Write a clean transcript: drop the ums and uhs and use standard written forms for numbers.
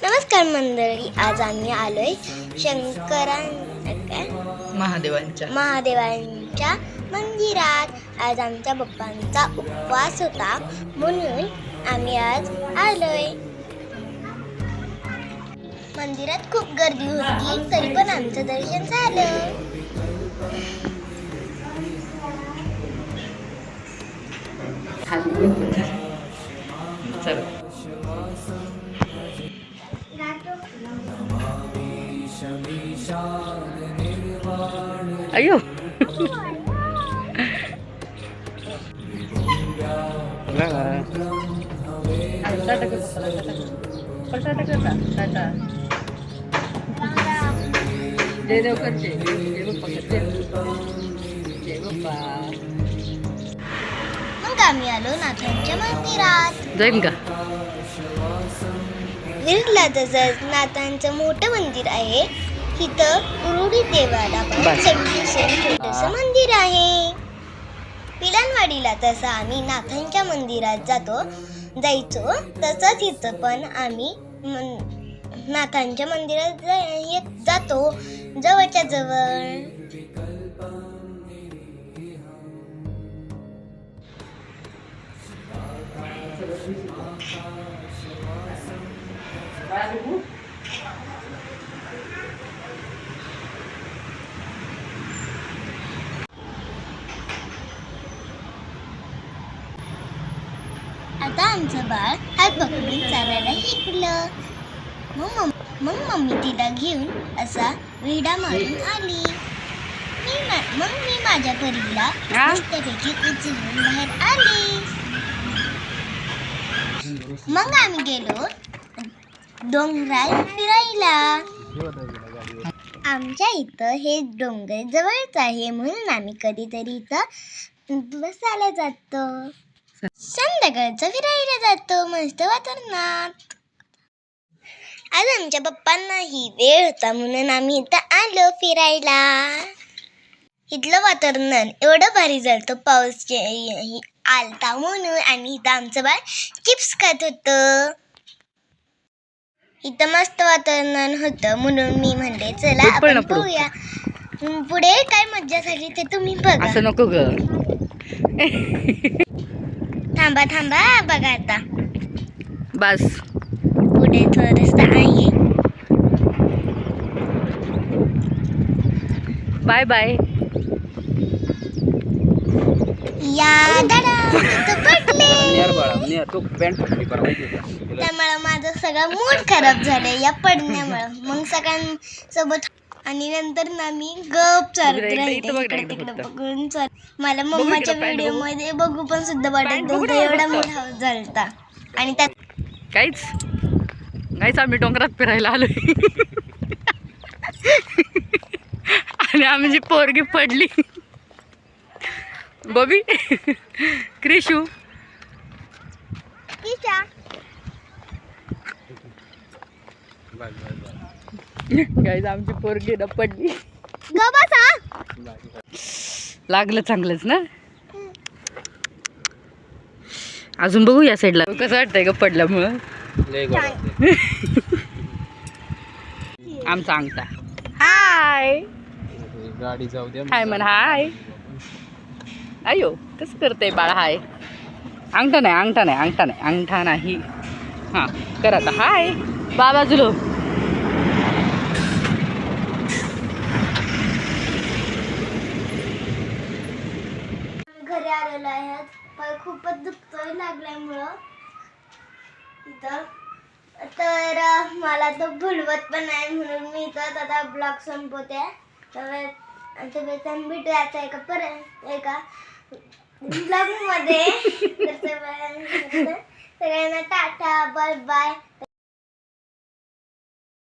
नमस्कार मंडळी, आज आम्ही आलोय महादेवांच्या मंदिरात. आज आमच्या बाप्पांचा उपवास होता म्हणून आम्ही आज आलोय. मंदिरात खूप गर्दी होती तरी पण आमचं दर्शन झालं. अयो जय देव करते जय बाप्पा करते जय बाप्पा. मग आम्ही आलो नाथांच्या मंदिरात. जाईन का विरला तसंच नाथांचं मोठं मंदिर आहे. इथं उरुडी देवाला पण सेम छोटंसं मंदिर आहे. पिलानवाडीला तसं आम्ही नाथांच्या मंदिरात जायचो तसंच इथं पण आम्ही नाथांच्या मंदिरात जातो जवळच्या जवळ. आता आमचं बाळ हात पकडून चालायला शिकलं. मग मम्मी तिला घेऊन असा वेढा मारून आली. मग मी माझ्या परीला मस्तपैकी उचलून बाहेर आली. मग आम्ही गेलो डोंगरात फिरायला. आमच्या इथं हे डोंगर जवळच आहे म्हणून आम्ही कधीतरी इथं बसायला जातो. संध्याकाळचं फिरायला जातो मस्त वातावरणात. आज आमच्या पप्पांनाही वेळ होता म्हणून आम्ही इथं आलो फिरायला. इथलं वातावरण एवढं भारी झालं, पाऊस आलता म्हणून. आणि इथं आमचं बाळ चिप्स खात होतं. इथं मस्त वातावरण होतं म्हणून मी म्हणले चला आपण बघूया पुढे काय मज्जा झाली ते तुम्ही बघा. असं नको ग. थांबा बघा आता बस पुढे थोडंसं आहे. Bye bye. या दादा इथं पडले. त्यामुळे त्यामुळे माझं सगळं मूड खराब झालं या पडण्यामुळं. मग सगळ्यांसोबत आणि नंतर ना मी गप चालत राहिले इकडे तिकडे बघून. मला मम्माच्या व्हिडिओ मध्ये बघू पण सुद्धा वाटत नव्हतं, एवढा मूड हाऊस झालता. आणि त्यात काहीच आम्ही डोंगरात फिरायला आलोय आणि आमची पोरगी पडली. बबी क्रिशू गाईज आमची पोरगी न पडली. लागलं चांगलंच ना. अजून बघू या साईडला कसं वाटतंय का पडल्यामुळं. आमचा अंगठा हाय गाडी जाऊ द्या. हाय म्हण हाय. अयो कसं करते बाळा. हाय अंगठा नाही. हां कर आता हाय बाबा जुलो. घरी आलेलो आहे. पाय खूपच दुखतोय लागल्यामुळं इथं. तर मला तो भुलवत पण नाही म्हणून मी इथं आता ब्लॉग संपवते. भेटूया आता एका ब्लॉग मध्ये. सगळ्यांना टाटा बाय बाय.